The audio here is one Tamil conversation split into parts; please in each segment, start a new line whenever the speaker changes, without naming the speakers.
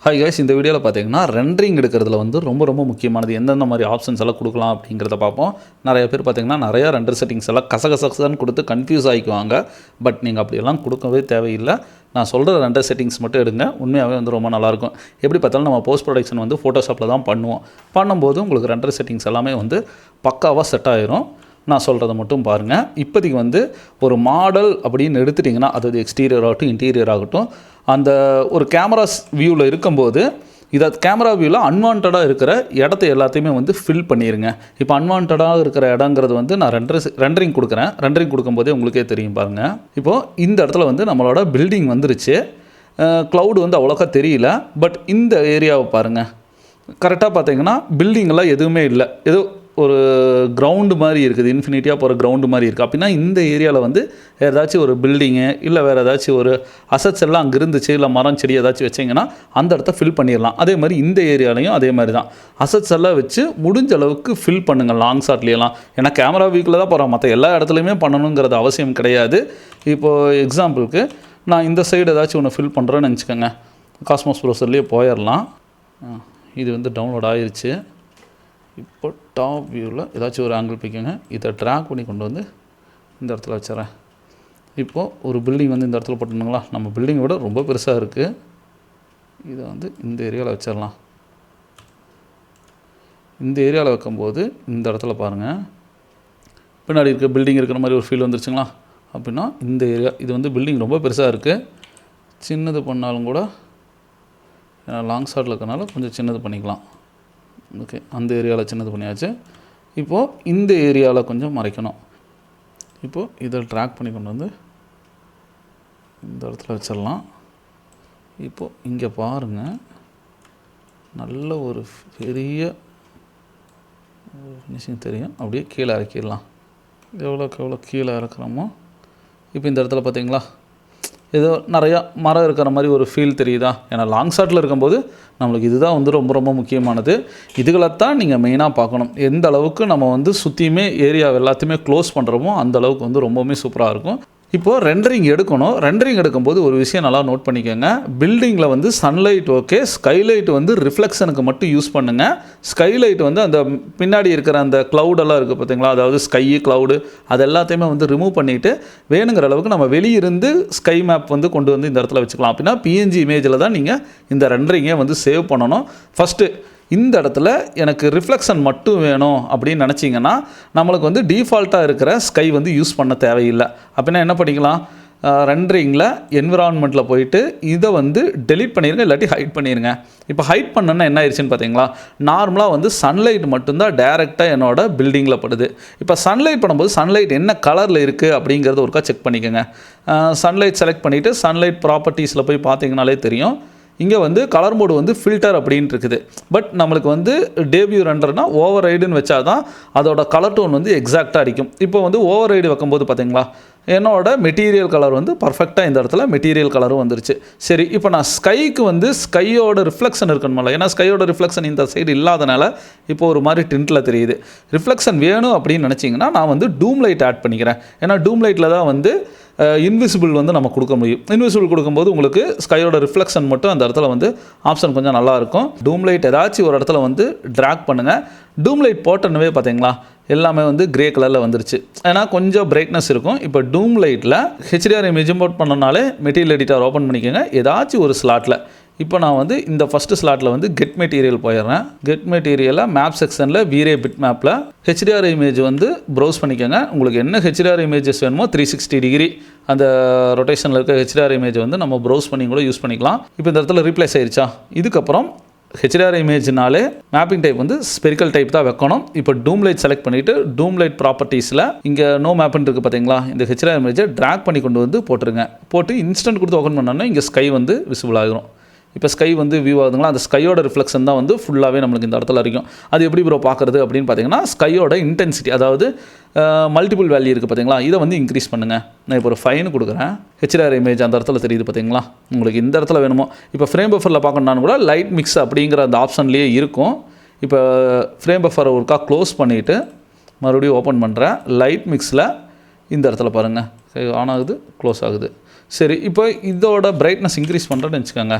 ஹாய் கைஸ், இந்த வீடியோவில் பார்த்தீங்கன்னா ரெண்டரிங் எடுக்கிறதுல வந்து ரொம்ப முக்கியமானது எந்தெந்த மாதிரி ஆப்ஷன்ஸ் எல்லாம் கொடுக்கலாம் அப்படிங்கிறத பார்ப்போம். நிறைய பேர் பார்த்தீங்கன்னா நிறையா ரெண்டர் செட்டிங்ஸ் எல்லாம் கசகசன்னு கொடுத்து கன்ஃபியூஸ் ஆகிக்குவாங்க. பட் நீங்கள் அப்படியெல்லாம் கொடுக்கவே தேவையில்லை. நான் சொல்கிற ரெண்டர் செட்டிங்ஸ் மட்டும் எடுங்க, உண்மையாகவே வந்து ரொம்ப நல்லாயிருக்கும். எப்படி பார்த்தாலும் நம்ம போஸ்ட் ப்ரொடக்ஷன் வந்து ஃபோட்டோஷாப்பில் தான் பண்ணும்போது உங்களுக்கு ரெண்டர் செட்டிங்ஸ் எல்லாமே வந்து பக்காவாக செட் ஆகிரும். நான் சொல்கிறத மட்டும் பாருங்கள். இப்போதைக்கு வந்து ஒரு மாடல் அப்படின்னு எடுத்துட்டிங்கன்னா, அதாவது எக்ஸ்டீரியர் ஆகட்டும் இன்டீரியர் ஆகட்டும், அந்த ஒரு கேமராஸ் வியூவில் இருக்கும்போது இதை கேமரா வியூவில் அன்வான்டாக இருக்கிற இடத்த எல்லாத்தையுமே வந்து ஃபில் பண்ணிடுங்க. இப்போ அன்வான்டாக இருக்கிற இடங்கிறது வந்து நான் ரெண்டரிங் கொடுக்குறேன். ரெண்டரிங் கொடுக்கும்போதே உங்களுக்கே தெரியும் பாருங்கள். இப்போது இந்த இடத்துல வந்து நம்மளோட பில்டிங் வந்துருச்சு. க்ளவுடு வந்து அவ்வளோக்கா தெரியல. பட் இந்த ஏரியாவை பாருங்கள். கரெக்டாக பார்த்தீங்கன்னா பில்டிங்கெல்லாம் எதுவுமே இல்லை, ஏதோ ஒரு கிரவுண்டு மாதிரி இருக்குது, இன்ஃபினிட்டியாக போகிற கிரவுண்டு மாதிரி இருக்குது. அப்படின்னா இந்த ஏரியாவில் வந்து ஏதாச்சும் ஒரு பில்டிங்கு இல்லை வேறு ஏதாச்சும் ஒரு அசட்ஸ் எல்லாம் அங்கே இருந்துச்சு, இல்லை மரம் செடி ஏதாச்சும் வச்சிங்கன்னா அந்த இடத்த ஃபில் பண்ணிடலாம். அதே மாதிரி இந்த ஏரியாலையும் அதே மாதிரி தான் அசட்ஸ் எல்லாம் வச்சு முடிஞ்ச அளவுக்கு ஃபில் பண்ணுங்கள் லாங் ஷாட்லேயெல்லாம். ஏன்னா கேமரா வியூக்கில் தான் போகிறோம், மற்ற எல்லா இடத்துலையுமே பண்ணணுங்கிறது அவசியம் கிடையாது. இப்போது எக்ஸாம்பிளுக்கு நான் இந்த சைடு ஏதாச்சும் ஒன்று ஃபில் பண்ணுறேன்னு நினச்சிக்கோங்க. காஸ்மோஸ் ப்ரௌசர்லேயே போயிடலாம். இது வந்து டவுன்லோட் ஆகிருச்சு. இப்போ டாப் வியூவில் ஏதாச்சும் ஒரு ஆங்கிள் பிடிக்குங்க, இதை ட்ராக் பண்ணி கொண்டு வந்து இந்த இடத்துல வச்சுறேன். இப்போது ஒரு பில்டிங் வந்து இந்த இடத்துல போட்டுணுங்களா, நம்ம பில்டிங்கை விட ரொம்ப பெருசாக இருக்குது. இதை வந்து இந்த ஏரியாவில் வச்சிடலாம். இந்த ஏரியாவில் வைக்கும்போது இந்த இடத்துல பாருங்கள், பின்னாடி இருக்க பில்டிங் இருக்கிற மாதிரி ஒரு ஃபீல் வந்துருச்சுங்களா. அப்படின்னா இந்த ஏரியா இது வந்து பில்டிங் ரொம்ப பெருசாக இருக்குது. சின்னது பண்ணாலும் கூட லாங் ஷாட்டில் இருக்கிறனால கொஞ்சம் சின்னது பண்ணிக்கலாம். ஓகே, அந்த ஏரியாவில் சின்னது பண்ணியாச்சு. இப்போது இந்த ஏரியாவில் கொஞ்சம் மறைக்கணும். இப்போது இதை ட்ராக் பண்ணி கொண்டு வந்து இந்த இடத்துல வச்சிடலாம். இப்போது இங்கே பாருங்கள், நல்ல ஒரு பெரிய ஃபினிஷிங் தெரியும். அப்படியே கீழே இறக்கிடலாம். எவ்வளோக்கு எவ்வளோ கீழே இறக்குறோமோ. இப்போ இந்த இடத்துல பார்த்தீங்களா, ஏதோ நிறையா மரம் இருக்கிற மாதிரி ஒரு ஃபீல் தெரியுதா. ஏன்னா லாங் ஷாட்டில் இருக்கும்போது நம்மளுக்கு இதுதான் வந்து ரொம்ப முக்கியமானது. இதுகளைத்தான் நீங்கள் மெயினாக பார்க்கணும். எந்த அளவுக்கு நம்ம வந்து சுற்றியுமே ஏரியா எல்லாத்தையுமே க்ளோஸ் பண்ணுறோமோ அந்த அளவுக்கு வந்து ரொம்பவுமே சூப்பராக இருக்கும். இப்போது ரெண்டரிங் எடுக்கணும். ரெண்டரிங் எடுக்கும்போது ஒரு விஷயம் நல்லா நோட் பண்ணிக்கோங்க. பில்டிங்கில் வந்து சன்லைட் ஓகே, ஸ்கைலைட் வந்து ரிஃப்ளெக்ஷனுக்கு மட்டும் யூஸ் பண்ணுங்கள். ஸ்கைலைட் வந்து அந்த பின்னாடி இருக்கிற அந்த க்ளவுடெல்லாம் இருக்குது பார்த்தீங்களா, அதாவது ஸ்கை க்ளவுடு அது எல்லாத்தையுமே வந்து ரிமூவ் பண்ணிவிட்டு வேணுங்கிற அளவுக்கு நம்ம வெளியிருந்து ஸ்கை மேப் வந்து கொண்டு வந்து இந்த இடத்துல வச்சுக்கலாம். அப்படின்னா பிஎன்ஜி இமேஜில் தான் நீங்கள் இந்த ரெண்டரிங்கை வந்து சேவ் பண்ணணும். ஃபஸ்ட்டு இந்த இடத்துல எனக்கு ரிஃப்ளெக்ஷன் மட்டும் வேணும் அப்படின்னு நினச்சிங்கன்னா நம்மளுக்கு வந்து டிஃபால்ட்டாக இருக்கிற ஸ்கை வந்து யூஸ் பண்ண தேவையில்லை. அப்படின்னா என்ன பண்ணிக்கலாம், ரெண்டரிங்கில் என்விரான்மெண்ட்டில் போயிட்டு இதை வந்து டெலீட் பண்ணிடுங்க, இல்லாட்டி ஹைட் பண்ணிடுங்க. இப்போ ஹைட் பண்ணணுன்னா என்ன ஆயிடுச்சுன்னு பார்த்தீங்களா, நார்மலாக வந்து சன்லைட் மட்டும்தான் டேரெக்டாக என்னோட பில்டிங்கில் படுது. இப்போ சன்லைட் பண்ணும்போது சன்லைட் என்ன கலரில் இருக்குது அப்படிங்கிறத ஒருக்கா செக் பண்ணிக்கோங்க. சன்லைட் செலக்ட் பண்ணிவிட்டு சன்லைட் ப்ராப்பர்ட்டிஸில் போய் பார்த்தீங்கனாலே தெரியும். இங்கே வந்து கலர் மோடு வந்து ஃபில்டர் அப்படின்ட்டு இருக்குது. பட் நம்மளுக்கு வந்து டேபியூ ரெண்டர்னா ஓவர் ரைடுன்னு வச்சா தான் அதோட கலர் டோன் வந்து எக்ஸாக்டாக அடிக்கும். இப்போ வந்து ஓவர் ரைடு வைக்கும்போது பார்த்தீங்களா, என்னோட மெட்டீரியல் கலர் வந்து பர்ஃபெக்டாக இந்த இடத்துல மெட்டீரியல் கலரும் வந்துருச்சு. சரி, இப்போ நான் ஸ்கைக்கு வந்து ஸ்கையோட ரிஃப்ளெக்ஷன் இருக்கணுமில்ல, ஏன்னா ஸ்கையோட ரிஃப்ளெக்ஷன் இந்த சைடு இல்லாதனால இப்போ ஒரு மாதிரி டின்ட்டில் தெரியுது. ரிஃப்ளெக்ஷன் வேணும் அப்படின்னு நினச்சிங்கன்னா நான் வந்து டூம் லைட் ஆட் பண்ணிக்கிறேன். ஏன்னா டூம் லைட்டில் தான் வந்து இன்விசிபிள் வந்து நம்ம கொடுக்க முடியும். இன்விசிபிள் கொடுக்கும்போது உங்களுக்கு ஸ்கையோட ரிஃப்ளெக்ஷன் மட்டும் அந்த இடத்துல வந்து ஆப்ஷன் கொஞ்சம் நல்லாயிருக்கும். டூம் லைட் ஏதாச்சும் ஒரு இடத்துல வந்து ட்ராக் பண்ணுங்கள். டூம் லைட் போட்டனவே பார்த்தீங்களா எல்லாமே வந்து கிரே கலரில் வந்துருச்சு. ஏன்னா கொஞ்சம் பிரைட்னஸ் இருக்கும். இப்போ டூம் லைட்டில் ஹெச்டிஆர் இமேஜ் இம்போர்ட் பண்ணனாலே மெட்டீரியல் எடிட்டர் ஓப்பன் பண்ணிக்கோங்க ஏதாச்சும் ஒரு ஸ்லாட்டில். இப்போ நான் வந்து இந்த ஃபஸ்ட்டு ஸ்லாட்டில் வந்து கெட் மெட்டீரியல் போயிடுறேன். கெட் மெட்டீரியலில் மேப் செக்ஷனில் வீரே பிட் மேப்பில் ஹெச்டிஆர் இமேஜ் வந்து ப்ரௌஸ் பண்ணிக்கோங்க. உங்களுக்கு என்ன ஹெச்டிஆர் இமேஜஸ் வேணுமோ 360 டிகிரி அந்த ரொட்டேஷனில் இருக்க ஹெச்டிஆர் இமேஜ் வந்து நம்ம ப்ரௌஸ் பண்ணி கூட யூஸ் பண்ணிக்கலாம். இப்போ இந்த இடத்துல ரீப்ளேஸ் ஆயிடுச்சா. இதுக்கப்புறம் ஹெச்டிஆர் இமேஜ்னாலே மேப்பிங் டைப் வந்து ஸ்பெரிக்கல் டைப் தான் வைக்கணும். இப்போ டூம் லைட் செலக்ட் பண்ணிவிட்டு டூம் லைட் ப்ராப்பர்ட்டிஸில் இங்கே நோ மேப்னு இருக்குது பார்த்தீங்களா, இந்த ஹெச்டிஆர் இமேஜை ட்ராக் பண்ணி கொண்டு வந்து போட்டுருங்க. போட்டு இன்ஸ்டன்ட் கொடுத்து ஓப்பன் பண்ணோன்னா இங்கே ஸ்கை வந்து விசிபிள் ஆகிரும். இப்போ ஸ்கை வந்து வியூ ஆகுதுங்களா, அந்த ஸ்கையோட ரிஃப்ளெக்ஷன் தான் வந்து ஃபுல்லாகவே நம்மளுக்கு இந்த இடத்துல இருக்கும். அது எப்படி ப்ரோ பார்க்குறது அப்படின்னு பார்த்தீங்கன்னா, ஸ்கையோட இன்டென்சிட்டி அதாவது மல்டிபிள் வேல்யூ இருக்குது பார்த்தீங்களா, இதை வந்து இன்க்ரீஸ் பண்ணுங்கள். நான் இப்போ ஒரு 5 கொடுக்குறேன். ஹெச்டிஆர் இமேஜ் அந்த இடத்துல தெரியுது பார்த்தீங்களா. உங்களுக்கு இந்த இடத்துல வேணுமோ இப்போ ஃப்ரேம் பஃபரில் பார்க்கணுன்னாலும் கூட லைட் மிக்ஸ் அப்படிங்கிற அந்த ஆப்ஷன்லேயே இருக்கும். இப்போ ஃப்ரேம் பஃபரை ஒருக்கா க்ளோஸ் பண்ணிவிட்டு மறுபடியும் ஓப்பன் பண்ணுறேன். லைட் மிக்ஸில் இந்த இடத்துல பாருங்கள் ஆன் ஆகுது, க்ளோஸ் ஆகுது. சரி, இப்போ இதோட பிரைட்னஸ் இன்க்ரீஸ் பண்ணுறேன்னு வச்சுக்கோங்க.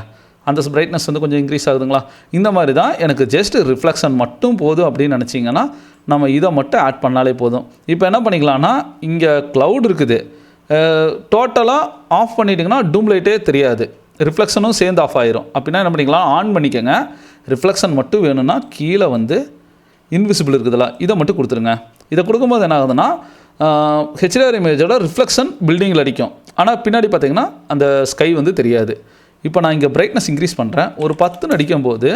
அந்த பிரைட்னஸ் வந்து கொஞ்சம் இன்க்ரீஸ் ஆகுதுங்களா. இந்த மாதிரி தான் எனக்கு ஜஸ்ட் ரிஃப்ளெக்ஷன் மட்டும் போதும் அப்படின்னு நினச்சிங்கன்னா நம்ம இதை மட்டும் ஆட் பண்ணாலே போதும். இப்போ என்ன பண்ணிக்கலாம்னா இங்கே க்ளவுட் இருக்குது, டோட்டலாக ஆஃப் பண்ணிட்டிங்கன்னா டூம் லைட்டே தெரியாது, ரிஃப்ளெக்ஷனும் சேர்ந்து ஆஃப் ஆயிரும். அப்படின்னா என்ன பண்ணிக்கலாம், ஆன் பண்ணிக்கோங்க. ரிஃப்ளெக்ஷன் மட்டும் வேணும்னா கீழே வந்து இன்விசிபிள் இருக்குதுல்ல, இதை மட்டும் கொடுத்துருங்க. இதை கொடுக்கும்போது என்ன ஆகுதுன்னா ஹெச்டிஆர் இமேஜோட ரிஃப்ளெக்ஷன் பில்டிங்கில் அடிக்கும், ஆனால் பின்னாடி பார்த்திங்கன்னா அந்த ஸ்கை வந்து தெரியாது. இப்போ நான் இங்கே பிரைட்னஸ் இன்க்ரீஸ் பண்ணுறேன், ஒரு 10 அடிக்கும்போது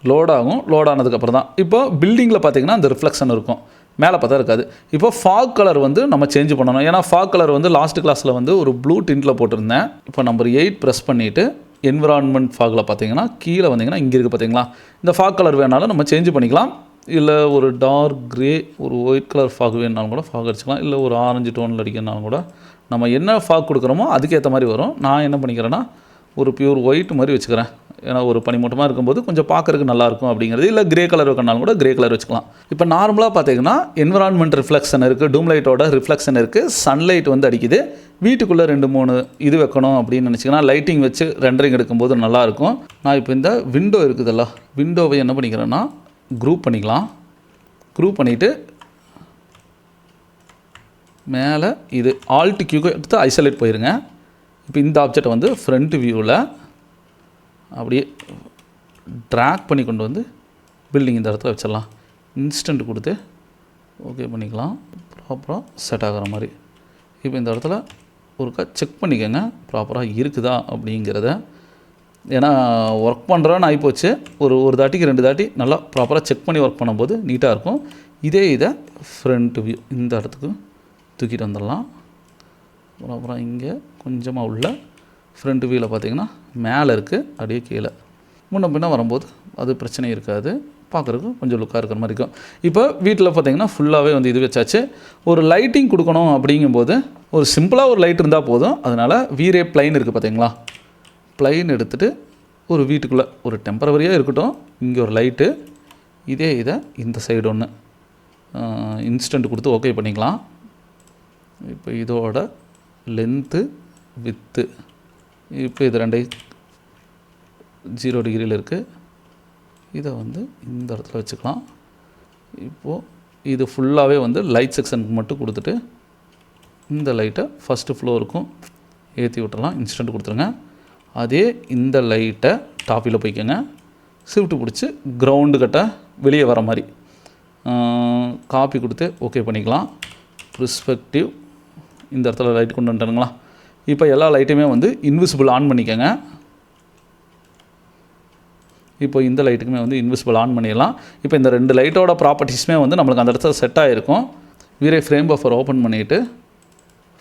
லோட் ஆகும். லோட் ஆனதுக்கப்புறம் தான் இப்போ பில்டிங்கில் பார்த்திங்கன்னா அந்த ரிஃப்ளெக்ஷன் இருக்கும், மேலே பார்த்தா இருக்காது. இப்போ ஃபாக் கலர் வந்து நம்ம சேஞ்ச் பண்ணணும். ஏன்னா ஃபாக் கலர் வந்து லாஸ்ட் கிளாஸில் வந்து ஒரு ப்ளூ டின்ட்டில் போட்டிருந்தேன். இப்போ நம்பர் 8 ப்ரெஸ் பண்ணிவிட்டு என்விரான்மெண்ட் ஃபாகில் பார்த்தீங்கன்னா கீழே வந்தீங்கன்னா இங்கே இருக்குது பார்த்தீங்களா, இந்த ஃபாக் கலர் வேணாலும் நம்ம சேஞ்ச் பண்ணிக்கலாம். இல்லை ஒரு டார்க் க்ரே ஒரு ஒயிட் கலர் ஃபாக் வேணுனாலும் கூட ஃபாக் அடிச்சுக்கலாம். இல்லை ஒரு ஆரஞ்சு டோனில் அடிக்கிறனாலும் கூட நம்ம என்ன ஃபாக் கொடுக்குறோமோ அதுக்கேற்ற மாதிரி வரும். நான் என்ன பண்ணிக்கிறேன்னா ஒரு பியூர் ஒயிட் மாதிரி வச்சுக்கிறேன். ஏன்னா ஒரு பனிமூட்டமாக இருக்கும்போது கொஞ்சம் பார்க்குறதுக்கு நல்லாயிருக்கும் அப்படிங்கிறது. இல்லை கிரே கலர் வைக்கணுனாலும் கூட கிரே கலர் வச்சுக்கலாம். இப்போ நார்மலாக பார்த்தீங்கன்னா என்விரான்மெண்ட் ரிஃப்ளெக்ஷன் இருக்குது, டூம் லைட்டோட ரிஃப்ளெக்ஷன் இருக்குது, சன்லைட் வந்து அடிக்குது. வீட்டுக்குள்ளே 2-3 இது வைக்கணும் அப்படின்னு நினச்சிங்கன்னா லைட்டிங் வச்சு ரெண்டரிங் எடுக்கும்போது நல்லாயிருக்கும். நான் இப்போ இந்த விண்டோ இருக்குதுல்ல, விண்டோவை என்ன பண்ணிக்கிறேன்னா குரூப் பண்ணிக்கலாம். குரூப் பண்ணிவிட்டு மேலே இது ஆல்ட் கியூ எடுத்து ஐசோலேட் போயிருங்க. இப்போ இந்த ஆப்ஜெக்டை வந்து ஃப்ரண்ட் வியூவில் அப்படியே ட்ராக் பண்ணி கொண்டு வந்து பில்டிங் இந்த இடத்துல வச்சிடலாம். இன்ஸ்டன்ட் கொடுத்து ஓகே பண்ணிக்கலாம், ப்ராப்பராக செட் ஆகிற மாதிரி. இப்போ இந்த இடத்துல ஒருக்கா செக் பண்ணிக்கோங்க ப்ராப்பராக இருக்குதா அப்படிங்கிறத. ஏன்னா ஒர்க் பண்ணுறோன்னு ஆகிப்போச்சு, ஒரு தாட்டிக்கு 2 தாட்டி நல்லா ப்ராப்பராக செக் பண்ணி ஒர்க் பண்ணும்போது நீட்டாக இருக்கும். இதை ஃப்ரண்ட் வியூ இந்த இடத்துக்கு தூக்கிட்டு வந்துடலாம். ப்ராப்பராக இங்கே கொஞ்சமாக உள்ள ஃப்ரண்ட் வியூவில் பார்த்திங்கன்னா மேலே இருக்குது, அப்படியே கீழே முன்ன பின்ன வரும்போது அது பிரச்சனை இருக்காது, பார்க்குறதுக்கு கொஞ்சம் லுக்காக இருக்கிற மாதிரி இருக்கும். இப்போ வீட்டில் பார்த்திங்கன்னா ஃபுல்லாகவே வந்து இது வச்சாச்சு. ஒரு லைட்டிங் கொடுக்கணும் அப்படிங்கும்போது ஒரு சிம்பிளாக ஒரு லைட் இருந்தால் போதும். அதனால் வீரே ப்ளைன் இருக்குது பார்த்திங்களா, ப்ளைன் எடுத்துகிட்டு ஒரு வீட்டுக்குள்ளே ஒரு டெம்பரவரியாக இருக்கட்டும் இங்கே ஒரு லைட்டு, இதை இந்த சைடு ஒன்று இன்ஸ்டன்ட் கொடுத்து ஓகே பண்ணிக்கலாம். இப்போ இதோட லென்த்து வித்து இப்போ இது 2 0 டிகிரியில் இருக்குது. இதை வந்து இந்த இடத்துல வச்சுக்கலாம். இப்போது இது ஃபுல்லாகவே வந்து லைட் செக்ஷனுக்கு மட்டும் கொடுத்துட்டு இந்த லைட்டை ஃபஸ்ட்டு ஃப்ளோருக்கும் ஏற்றி விட்டுறலாம். இன்ஸ்டன்ட் கொடுத்துருங்க. அதே இந்த லைட்டை டாப்பில் போய்க்கோங்க, ஷிஃப்ட் பிடிச்சி கிரவுண்டு கட்ட வெளியே வர மாதிரி காப்பி கொடுத்து ஓகே பண்ணிக்கலாம். ப்ரிஸ்பெக்டிவ் இந்த இடத்துல லைட் கொண்டு வந்துட்டானுங்களா. இப்போ எல்லா லைட்டுமே வந்து இன்விசிபிள் ஆன் பண்ணிக்கோங்க. இப்போ இந்த லைட்டுக்குமே வந்து இன்விசிபிள் ஆன் பண்ணிடலாம். இப்போ இந்த 2 லைட்டோட ப்ராப்பர்ட்டிஸுமே வந்து நம்மளுக்கு அந்த இடத்துல செட் ஆகிருக்கும். வீரே ஃப்ரேம் பஃபர் ஓப்பன் பண்ணிவிட்டு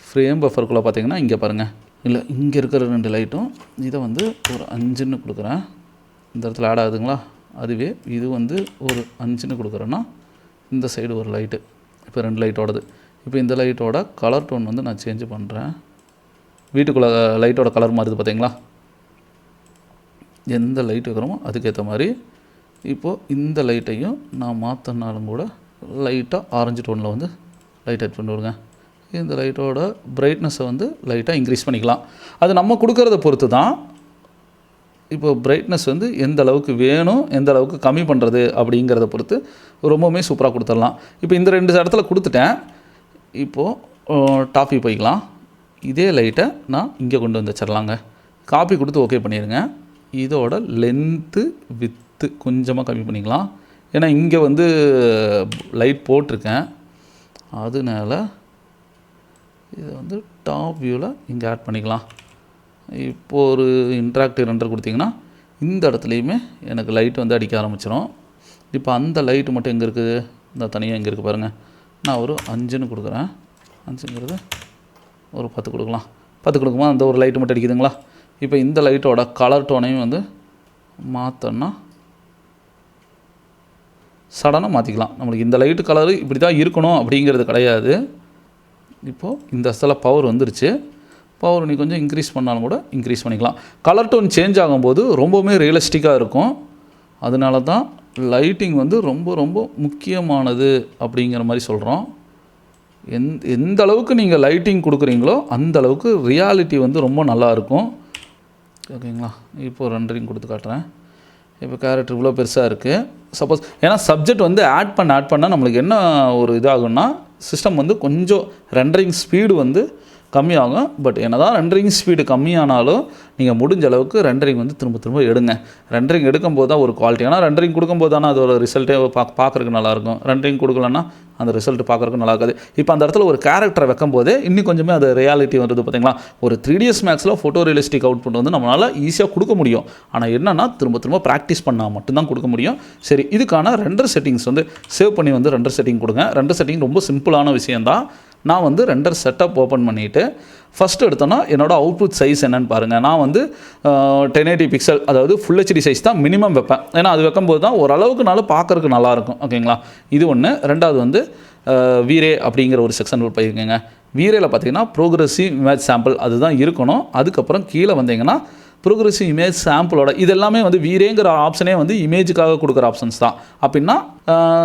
ஃப்ரேம் பஃபருக்குள்ளே பார்த்தீங்கன்னா இங்கே பாருங்கள், இல்லை இங்கே இருக்கிற 2 லைட்டும் இதை வந்து ஒரு 5ன்னு கொடுக்குறேன். இந்த இடத்துல ஆட் ஆகுதுங்களா, அதுவே இது வந்து ஒரு 5ன்னு கொடுக்குறேன்னா இந்த சைடு ஒரு லைட்டு இப்போ 2 லைட்டோடது. இப்போ இந்த லைட்டோட கலர் டோன் வந்து நான் சேஞ்ச் பண்ணுறேன். வீட்டுக்குள்ளே லைட்டோட கலர் மாறுது பார்த்தீங்களா, எந்த லைட் வைக்கிறோமோ அதுக்கேற்ற மாதிரி. இப்போது இந்த லைட்டையும் நான் மாற்றினாலும் கூட லைட்டாக ஆரஞ்சு டோனில் வந்து லைட் ஆட் பண்ணி விடுங்க. இந்த லைட்டோட பிரைட்னஸை வந்து லைட்டாக இன்க்ரீஸ் பண்ணிக்கலாம். அது நம்ம கொடுக்கறத பொறுத்து தான். இப்போ பிரைட்னஸ் வந்து எந்த அளவுக்கு வேணும், எந்த அளவுக்கு கம்மி பண்ணுறது அப்படிங்கிறத பொறுத்து ரொம்பவுமே சூப்பராக கொடுத்துடலாம். இப்போ இந்த 2 இடத்துல கொடுத்துட்டேன். இப்போது டாப்பி போய்க்கலாம். இதே லைட்டை நான் இங்கே கொண்டு வந்து வச்சிடலாங்க. காப்பி கொடுத்து ஓகே பண்ணிடுங்க. இதோட லென்த்து வித்து கொஞ்சமாக கம்மி பண்ணிக்கலாம். ஏன்னா இங்கே வந்து லைட் போட்டிருக்கேன், அதனால இதை வந்து டாப் வியூவில் இங்கே ஆட் பண்ணிக்கலாம். இப்போது ஒரு இன்ட்ராக்டிவ் ரெண்டர் கொடுத்திங்கன்னா இந்த இடத்துலையுமே எனக்கு லைட் வந்து அடிக்க ஆரம்பிச்சிடும். இப்போ அந்த லைட்டு மட்டும் எங்கே இருக்குது, இந்த தனியாக எங்கே இருக்குது பாருங்கள். நான் ஒரு 5ன்னு கொடுக்குறேன். 5ங்கிறது ஒரு 10 கொடுக்கலாம். 10 கொடுக்கும்போது அந்த ஒரு லைட்டு மட்டும் அடிக்குதுங்களா. இப்போ இந்த லைட்டோட கலர் டோனையும் வந்து மாற்றோன்னா சடனாக மாற்றிக்கலாம். நம்மளுக்கு இந்த லைட்டு கலரு இப்படி தான் இருக்கணும் அப்படிங்கிறது கிடையாது. இப்போது இந்த இடத்துல பவர் வந்துருச்சு. பவர் நீ கொஞ்சம் இன்க்ரீஸ் பண்ணாலும் கூட இன்க்ரீஸ் பண்ணிக்கலாம். கலர் டோன் சேஞ்ச் ஆகும்போது ரொம்பவுமே ரியலிஸ்டிக்காக இருக்கும். அதனால தான் லைட்டிங் வந்து ரொம்ப ரொம்ப முக்கியமானது அப்படிங்கிற மாதிரி சொல்கிறோம். எந்த அளவுக்கு நீங்கள் லைட்டிங் கொடுக்குறீங்களோ அந்த அளவுக்கு ரியாலிட்டி வந்து ரொம்ப நல்லாயிருக்கும். ஓகேங்களா. இப்போது ரெண்டரிங் கொடுத்து காட்டுறேன். இப்போ கேரக்டர் இவ்வளோ பெருசாக இருக்குது. சப்போஸ் ஏன்னா சப்ஜெக்ட் வந்து ஆட் பண்ண நம்மளுக்கு என்ன ஒரு இதாகும்னா சிஸ்டம் வந்து கொஞ்சம் ரெண்டரிங் ஸ்பீடு வந்து கம்மியாகும். பட் என்னதான் ரெண்டரிங் ஸ்பீடு கம்மியானாலும் நீங்கள் முடிஞ்ச அளவுக்கு ரெண்டரிங் வந்து திரும்ப எடுங்க. ரெண்டரிங் எடுக்கும்போது தான் ஒரு குவாலிட்டி. ஆனால் ரெண்டரிங் கொடுக்கும்போது தானே அதோட ரிசல்ட்டே பார்க்குறதுக்கு நல்லாயிருக்கும். ரெண்டரிங் கொடுக்கலன்னா அந்த ரிசல்ட் பார்க்குறதுக்கு நல்லா இருக்காது. இப்போ அந்த இடத்துல ஒரு கேரக்டரை வைக்கும்போதே இன்னும் கொஞ்சமே அது ரியாலிட்டி வருது. பார்த்தீங்களா, ஒரு 3ds மேக்ஸில் ஃபோட்டோ ரியலிஸ்டிக் அவுட்புட் வந்து நம்மளால் ஈஸியாக கொடுக்க முடியும். ஆனால் என்னென்னா திரும்ப ப்ராக்டிஸ் பண்ணால் மட்டும்தான் கொடுக்க முடியும். சரி, இதுக்கான ரெண்டர் செட்டிங்ஸ் வந்து சேவ் பண்ணி வந்து ரெண்டர் செட்டிங் கொடுங்க. ரெண்டர் செட்டிங் ரொம்ப சிம்பிளான விஷயந்தான். நான் வந்து ரெண்டர் செட்டப் ஓப்பன் பண்ணிவிட்டு ஃபஸ்ட்டு எடுத்தோன்னா என்னோடய அவுட்புட் சைஸ் என்னென்னு பாருங்கள். நான் வந்து 1080 பிக்சல், அதாவது ஃபுல் ஹெச்டி சைஸ் தான் மினிமம் வைப்பேன். ஏன்னா அது வைக்கும்போது தான் ஓரளவுக்குனாலும் பார்க்குறதுக்கு நல்லாயிருக்கும். ஓகேங்களா, இது ஒன்று. ரெண்டாவது வந்து வீரே அப்படிங்கிற ஒரு செக்ஷன் போயிருக்கேங்க. வீரேல பார்த்தீங்கன்னா ப்ரோக்ரெசிவ் இமேஜ் சாம்பிள் அதுதான் இருக்கணும். அதுக்கப்புறம் கீழே வந்தீங்கன்னா ப்ரோக்ரெசிவ் இமேஜ் சாம்பிளோட இதெல்லாமே வந்து வீரேங்கிற ஆப்ஷனே வந்து இமேஜுக்காக கொடுக்குற ஆப்ஷன்ஸ் தான். அப்படின்னா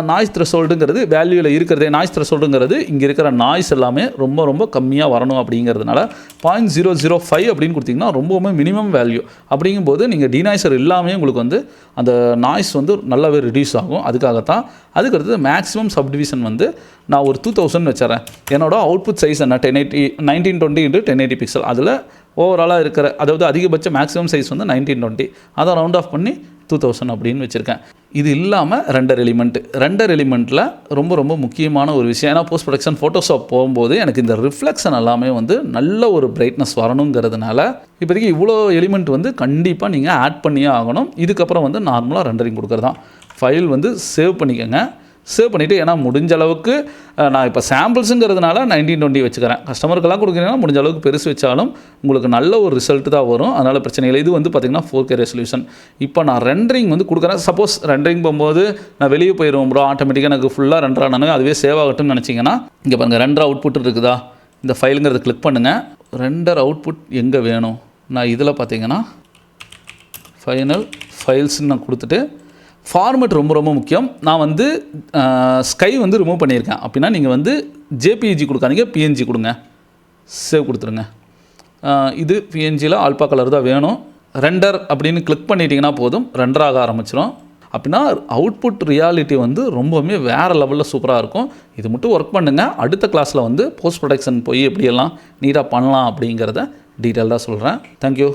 நாய்ஸ் த்ரெஷோல்டுங்கிறது வேல்யூவில் இருக்கிறதே. நாய்ஸ் த்ரெஷோல்டுங்கிறது இங்கே இருக்கிற நாய்ஸ் எல்லாமே ரொம்ப கம்மியாக வரணும். அப்படிங்கிறதுனால 0.005 அப்படின்னு கொடுத்திங்கன்னா ரொம்பவுமே மினிமம் வேல்யூ. அப்படிங்கும்போது நீங்கள் டிநாய்ஸர் இல்லாமல் உங்களுக்கு வந்து அந்த நாய்ஸ் வந்து நல்லாவே ரிடியூஸ் ஆகும். அதுக்காகத்தான். அதுக்கடுத்தது மேக்ஸிமம் சப்டிவிஷன் வந்து நான் ஒரு 2000 வச்சுறேன். என்னோட அவுட்புட் சைஸ் என்ன 1920 × 1080 பிக்சல். அதில் ஓவராலாக இருக்கிற அதாவது அதிகபட்ச மேக்ஸிமம் சைஸ் வந்து 1920. அதை ரவுண்ட் ஆஃப் பண்ணி 2000 அப்படின்னு வச்சுருக்கேன். இது இல்லாமல் ரெண்டர் எலிமெண்ட்டில் ரொம்ப முக்கியமான ஒரு விஷயம். ஏன்னா போஸ்ட் ப்ரொடக்ஷன் ஃபோட்டோஷாப் போகும்போது எனக்கு இந்த ரிஃப்ளெக்ஷன் எல்லாமே வந்து நல்ல ஒரு பிரைட்னஸ் வரணுங்கிறதுனால இப்போதைக்கு இவ்வளோ எலிமெண்ட் வந்து கண்டிப்பாக நீங்கள் ஆட் பண்ணியே ஆகணும். இதுக்கப்புறம் வந்து நார்மலாக ரெண்டரிங் கொடுக்குறது தான். ஃபைல் வந்து சேவ் பண்ணிக்கோங்க. சேவ் பண்ணிவிட்டு, ஏன்னா முடிஞ்ச அளவுக்கு நான் இப்போ சாம்பிள்ஸுங்கிறதுனால 1920 வச்சுக்கிறேன். கஸ்டமருக்கெல்லாம் கொடுக்குறீங்கன்னா முடிஞ்ச அளவுக்கு பெருசு வச்சாலும் உங்களுக்கு நல்ல ஒரு ரிசல்ட் தான் வரும். அதனால் பிரச்சனை இல்லை. இது வந்து பார்த்திங்கன்னா 4K ரெசல்யூஷன். இப்போ நான் ரெண்டரிங் வந்து கொடுக்குறேன். சப்போஸ் ரெண்டரிங் போகும்போது நான் வெளியே போயிடுவோம் ப்ரோ, ஆட்டோமேட்டிக்காக எனக்கு ஃபுல்லாக ரெண்டர் ஆனாலும் அதுவே சேவ் ஆகட்டும்னு நினச்சிங்கன்னா இங்கே பாருங்கள் ரெண்டர் அவுட்புட் இருக்குதா, இந்த ஃபைலுங்கிறத கிளிக் பண்ணுங்கள். ரெண்டர் அவுட்புட் எங்கே வேணும், நான் இதில் பார்த்தீங்கன்னா ஃபைனல் ஃபைல்ஸ்ன்னு நான் கொடுத்துட்டு ஃபார்மேட் ரொம்ப முக்கியம். நான் வந்து ஸ்கை வந்து ரிமூவ் பண்ணியிருக்கேன். அப்படின்னா நீங்கள் வந்து ஜேபிஇஜி கொடுக்காதீங்க, பிஎன்ஜி கொடுங்க. சேவ் கொடுத்துருங்க. இது பிஎன்ஜியில் ஆல்பா கலர் தான் வேணும். ரெண்டர் அப்படின்னு கிளிக் பண்ணிட்டீங்கன்னா போதும், ரெண்டர் ஆக ஆரம்பிச்சிடும். அப்படின்னா அவுட்புட் ரியாலிட்டி வந்து ரொம்பவுமே வேறு லெவலில் சூப்பராக இருக்கும். இது மட்டும் ஒர்க் பண்ணுங்கள். அடுத்த கிளாஸில் வந்து போஸ்ட் ப்ரொடக்ஷன் போய் எப்படியெல்லாம் நீட்டாக பண்ணலாம் அப்படிங்கிறத டீட்டெயில்டாக சொல்கிறேன். தேங்க்யூ.